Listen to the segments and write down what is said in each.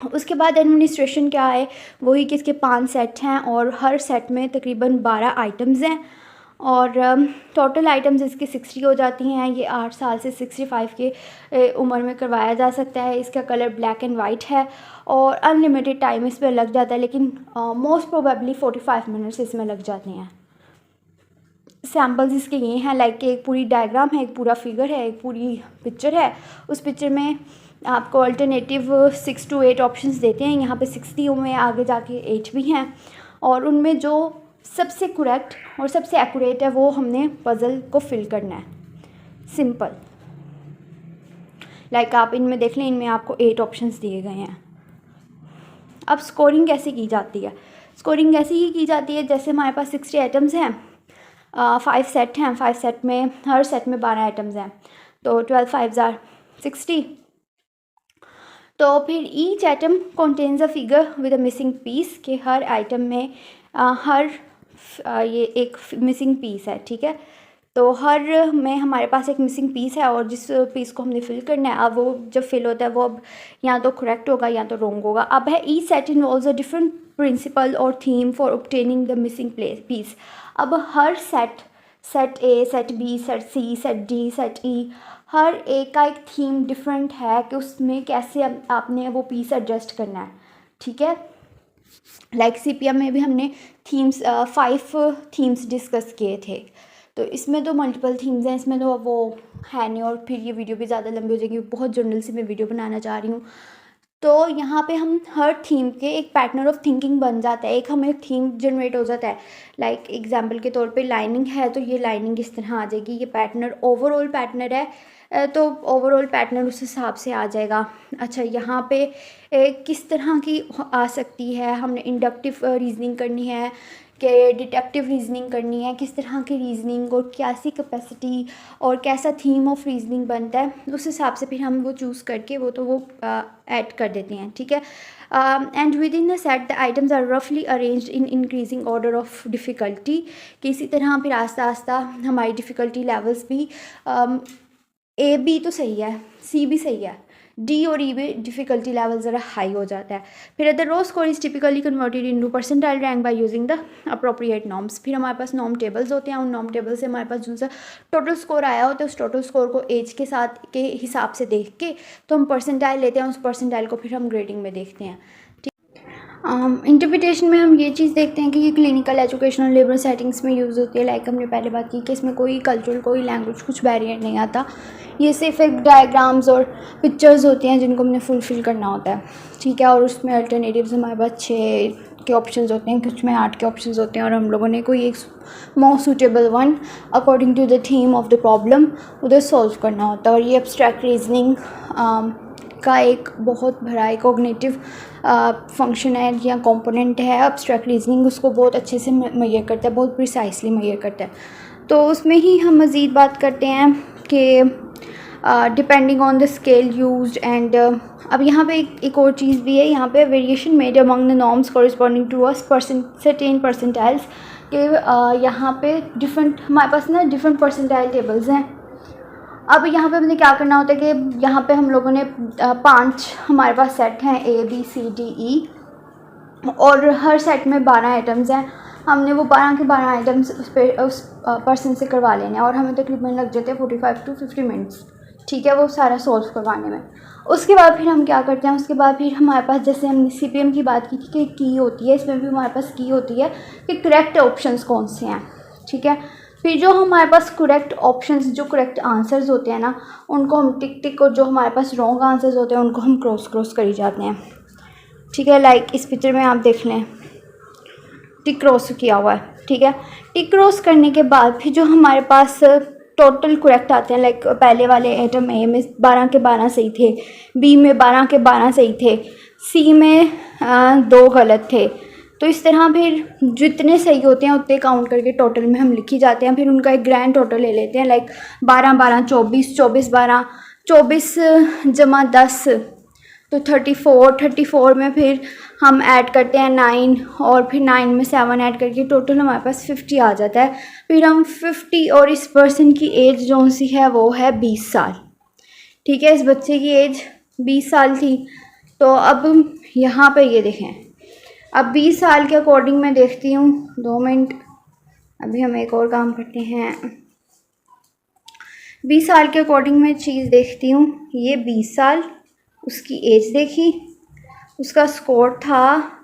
उसके बाद एडमिनिस्ट्रेशन क्या है, वही कि इसके 5 सेट हैं और हर सेट में तकरीबन 12 आइटम्स हैं और टोटल आइटम्स इसकी 60 हो जाती हैं। ये 8 साल से 65 के उम्र में करवाया जा सकता है। इसका कलर ब्लैक एंड वाइट है और अनलिमिटेड टाइम इस पर लग जाता है, लेकिन मोस्ट प्रोबेबली 45 मिनट्स इसमें लग जाते हैं। सैम्पल्स इसके ये हैं, लाइक एक पूरी डायग्राम है, एक पूरा फिगर है, एक पूरी पिक्चर है। उस पिक्चर में आपको अल्टरनेटिव 6 to 8 ऑप्शंस देते हैं। यहाँ पे 60 में आगे जाके 8 भी हैं और उनमें जो सबसे करेक्ट और सबसे एक्यूरेट है वो हमने पज़ल को फिल करना है। सिंपल, लाइक आप इनमें देख लें, इनमें आपको 8 ऑप्शंस दिए गए हैं। अब स्कोरिंग कैसे की जाती है? स्कोरिंग ऐसे ही की जाती है जैसे हमारे पास 60 आइटम्स हैं, 5 सेट हैं, 5 सेट में हर सेट में 12 आइटम्स हैं, तो 12 5s are 60। तो फिर each item contains a figure with a missing piece, के हर आइटम में ये एक मिसिंग पीस है, ठीक है। तो हर में हमारे पास एक मिसिंग पीस है और जिस पीस को हमने फिल करना है, अब वो जब फिल होता है वो अब या तो करेक्ट होगा या तो रॉन्ग होगा। अब है each set involves a different principle और theme for obtaining the missing piece. अब हर set A, set B, set C, set D, set E, हर एक का एक थीम डिफरेंट है कि उसमें कैसे आपने वो पीस एडजस्ट करना है, ठीक है। लाइक CPM में भी हमने 5 थीम्स डिस्कस किए थे, तो इसमें तो मल्टीपल थीम्स हैं, इसमें तो वो है नहीं और फिर ये वीडियो भी ज़्यादा लंबी हो जाएगी, बहुत जनरल सी मैं वीडियो बनाना चाह रही हूँ। तो यहाँ पे हम हर थीम के एक पैटर्न ऑफ थिंकिंग बन जाता है, एक हमें थीम जनरेट हो जाता है। लाइक एग्जांपल के तौर पे लाइनिंग है तो ये लाइनिंग इस तरह आ जाएगी, ये पैटर्न ओवरऑल पैटर्न है तो ओवरऑल पैटर्न उस हिसाब से आ जाएगा। अच्छा, यहाँ पे किस तरह की आ सकती है, हमने इंडक्टिव रीजनिंग करनी है कि डिडक्टिव रीजनिंग करनी है, किस तरह की रीजनिंग और कैसी कैपेसिटी और कैसा थीम ऑफ रीजनिंग बनता है, उस हिसाब से फिर हम वो चूज़ करके वो ऐड कर देते हैं, ठीक है। And within the set the items are रफली arranged in increasing order of difficulty, कि इसी तरह फिर आस्ता आस्ता हमारी डिफ़िकल्टी लेवल्स भी A B तो सही है, C भी सही है, D और E में डिफ़िकल्टी लेवल ज़रा हाई हो जाता है। फिर the raw score is typically converted into percentile rank by using the appropriate norms. फिर हमारे पास नॉर्म टेबल्स होते हैं, उन नॉर्म टेबल से हमारे पास जो सा टोटल स्कोर आया होता है उस टोटल स्कोर को एज के साथ के हिसाब से देख के तो हम परसेंटाइल लेते हैं, उस परसेंटाइल को फिर हम ग्रेडिंग में देखते हैं। इंटरप्रिटेशन में हम ये चीज़ देखते हैं कि ये क्लिनिकल, एजुकेशनल, लेबर सेटिंग्स में यूज़ होती है। लाइक हमने पहले बात की कि इसमें कोई कल्चरल, कोई लैंग्वेज, कुछ बैरियर नहीं आता। ये सिर्फ एक डायग्राम्स और पिक्चर्स होती हैं जिनको हमने फुलफ़िल करना होता है, ठीक है। और उसमें अल्टरनेटिव्स हमारे पास 6 के ऑप्शंस होते हैं, कुछ में 8 के ऑप्शंस होते हैं और हम लोगों ने कोई एक most suitable one according to the theme of the problem उधर सॉल्व करना होता है। और ये एब्स्ट्रैक्ट रीजनिंग का एक बहुत बड़ा कोग्निटिव फंक्शन है या कंपोनेंट है। एब्स्ट्रैक्ट रीजनिंग उसको बहुत अच्छे से मेजर करता है, बहुत प्रिसाइसली मेजर करता है। तो उसमें ही हम मज़ीद बात करते हैं कि depending on the scale used and अब यहाँ पे एक और चीज़ भी है, यहाँ पे variation made among the norms corresponding to certain percentiles के यहाँ पे डिफरेंट हमारे पास ना डिफरेंट परसेंटाइल टेबल्स हैं। अब यहाँ पे हमने क्या करना होता है कि यहाँ पे हम लोगों ने 5 हमारे पास सेट हैं A B C D E और हर सेट में 12 आइटम्स हैं। हमने वो 12 के 12 आइटम्स उस पर्सन से करवा लेने हैं और हमें तकरीबन लग जाते हैं 45 to 50 मिनट्स, ठीक है, वो सारा सॉल्व करवाने में। उसके बाद फिर हम क्या करते हैं, उसके बाद फिर हमारे पास जैसे हमने CPM की बात की थी कि की होती है, इसमें भी हमारे पास की होती है कि करेक्ट ऑप्शंस कौन से हैं, ठीक है। फिर जो हमारे पास करेक्ट ऑप्शंस, जो करेक्ट आंसर्स होते हैं ना, उनको हम टिक टिक, और जो हमारे पास रॉन्ग आंसर्स होते हैं उनको हम क्रॉस करी जाते हैं, ठीक है। लाइक इस पिक्चर में आप देख लें, टिक क्रॉस किया हुआ है, ठीक है। टिक क्रॉस करने के बाद फिर जो हमारे पास टोटल करेक्ट आते हैं, लाइक पहले वाले आइटम A में 12 के 12 सही थे, B में 12 के 12 सही थे, C में 2 गलत थे। तो इस तरह फिर जितने सही होते हैं उतने काउंट करके टोटल में हम लिखी जाते हैं। फिर उनका एक ग्रैंड टोटल ले लेते हैं, लाइक 12 12 24, 24 12 24 जमा 10 तो 34 में फिर हम ऐड करते हैं 9 और फिर 9 में 7 ऐड करके टोटल हमारे पास 50 आ जाता है। फिर हम 50 और इस पर्सन की एज जो सी है वो है 20 साल, ठीक है। इस बच्चे की एज 20 साल थी, तो अब यहाँ पे ये देखें, अब 20 साल के अकॉर्डिंग मैं देखती हूँ, 2 मिनट, अभी हम एक और काम करते हैं। 20 साल के अकॉर्डिंग मैं चीज़ देखती हूँ, ये 20 साल, उसकी एज देखी, उसका स्कोर था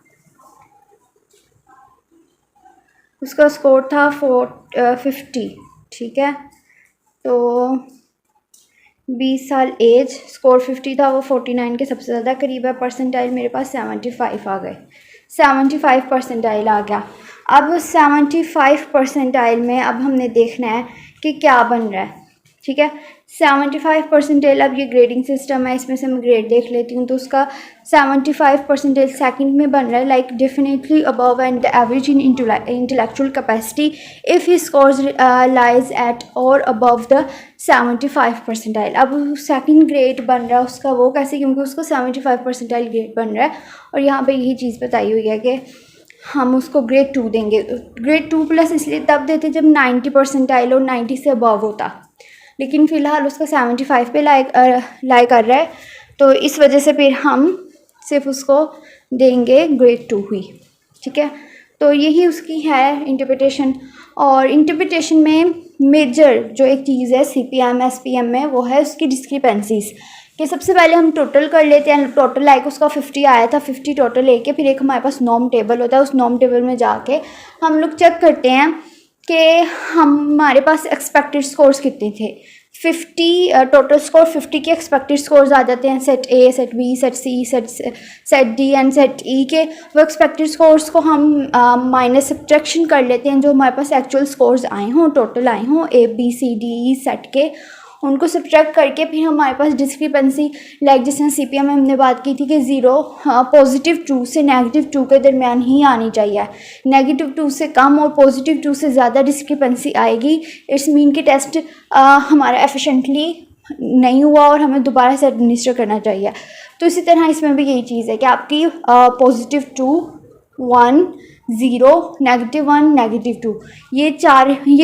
50, ठीक है। तो 20 साल एज, स्कोर 50 था, वो 49 के सबसे ज़्यादा करीब है। परसेंटाइल मेरे पास 75 आ गए, 75 परसेंटाइल आ गया। अब 75 परसेंटाइल में अब हमने देखना है कि क्या बन रहा है, ठीक है। 75 परसेंटाइल, अब ये ग्रेडिंग सिस्टम है, इसमें से मैं ग्रेड देख लेती हूँ। तो उसका 75 परसेंटाइल सेकंड में बन रहा है, like definitely above and average in intellectual capacity if he scores lies at और अबव द 75 परसेंटाइल। अब सेकंड ग्रेड बन रहा है उसका, वो कैसे, क्योंकि उसको 75 परसेंटाइल ग्रेड बन रहा है। और यहाँ पे यही चीज़ बताई हुई है कि हम उसको ग्रेड 2 देंगे। ग्रेड 2 प्लस इसलिए तब देते जब 90 परसेंटाइल और 90 से अबव होता, लेकिन फ़िलहाल उसका 75 पे लाई कर रहा है, तो इस वजह से फिर हम सिर्फ उसको देंगे ग्रेड 2 हुई, ठीक है। तो यही उसकी है इंटरप्रिटेशन। और इंटरप्रिटेशन में मेजर जो एक चीज़ है CPM SPM में, वो है उसकी डिस्क्रिपेंसीज। कि सबसे पहले हम टोटल कर लेते हैं, टोटल लाइक उसका 50 आया था, 50 टोटल लेके फिर एक हमारे पास नॉर्म टेबल होता है, उस नॉर्म टेबल में जाके हम लोग चेक करते हैं कि हमारे पास एक्सपेक्टेड स्कोर्स कितने थे। 50 टोटल स्कोर 50 के एक्सपेक्टेड स्कोर्स आ जाते हैं, set A, set B, set C, set D and set E के। वो एक्सपेक्टेड स्कोर्स को हम माइनस सब्ट्रैक्शन कर लेते हैं, जो हमारे पास एक्चुअल स्कोर्स आए हों, टोटल आए हों A B C D E set के, उनको सब्ट्रैक्ट करके फिर हमारे पास डिस्क्रिपेंसी, लाइक जिसमें CPM में हमने बात की थी कि 0 +2 से -2 के दरमियान ही आनी चाहिए। -2 से कम और +2 से ज़्यादा डिस्क्रिपेंसी आएगी, इट्स मीन कि टेस्ट हमारा एफिशिएंटली नहीं हुआ और हमें दोबारा से एडमिनिस्टर करना चाहिए। तो इसी तरह इसमें भी यही चीज़ है कि आपकी +2, 1, 0, -1, -2, ये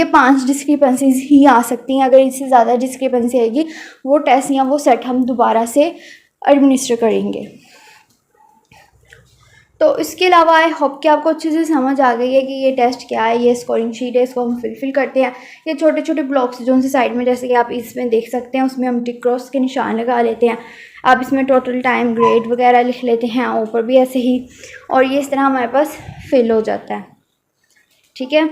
5 डिस्क्रिपेंसीज ही आ सकती हैं। अगर इससे ज़्यादा डिस्क्रिपेंसी आएगी, वो टेस्ट या वो सेट हम दोबारा से एडमिनिस्टर करेंगे। तो इसके अलावा आई होप कि आपको अच्छे से समझ आ गई है कि ये टेस्ट क्या है, ये स्कोरिंग शीट है, इसको हम फिल करते हैं। ये छोटे छोटे ब्लॉक्स जो उनसे साइड में, जैसे कि आप इसमें देख सकते हैं, उसमें हम टिक क्रॉस के निशान लगा लेते हैं। आप इसमें टोटल टाइम, ग्रेड वगैरह लिख लेते हैं, ऊपर भी ऐसे ही, और ये इस तरह हमारे पास फिल हो जाता है, ठीक है।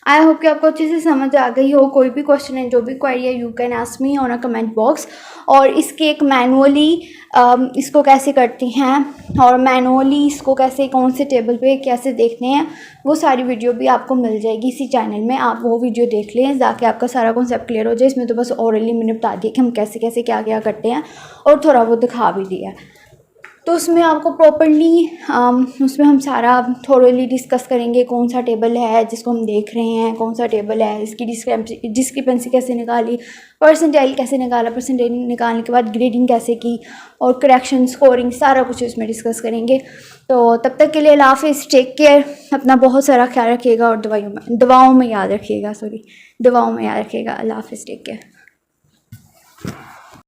आई होप कि आपको अच्छे से समझ आ गई हो। कोई भी क्वेश्चन है, जो भी क्वेरी है, you can ask me on a comment box. और इसके एक मैनुअली इसको कैसे करते हैं और मैनुअली इसको कैसे, कौन से टेबल पे कैसे देखते हैं, वो सारी वीडियो भी आपको मिल जाएगी इसी चैनल में। आप वो वीडियो देख लें, जाके आपका सारा कॉन्सेप्ट क्लियर हो जाए। इसमें तो बस ओरली मैंने बता दिया कि हम कैसे कैसे क्या क्या करते हैं, और थोड़ा बहुत दिखा भी दिया। तो उसमें आपको प्रॉपरली उसमें हम सारा थोड़ली डिस्कस करेंगे, कौन सा टेबल है जिसको हम देख रहे हैं, कौन सा टेबल है, इसकी डिस्क्रिपेंसी कैसे निकाली, परसेंटाइल कैसे निकाला, परसेंटाइल निकालने के बाद ग्रेडिंग कैसे की, और करेक्शन, स्कोरिंग, सारा कुछ इसमें डिस्कस करेंगे। तो तब तक के लिए अल्लाह हाफ़िज़, टेक केयर, अपना बहुत सारा ख्याल रखिएगा, और दुआओं में याद रखिएगा, दुआओं में याद रखिएगा। अल्लाह हाफ़िज़, टेक केयर।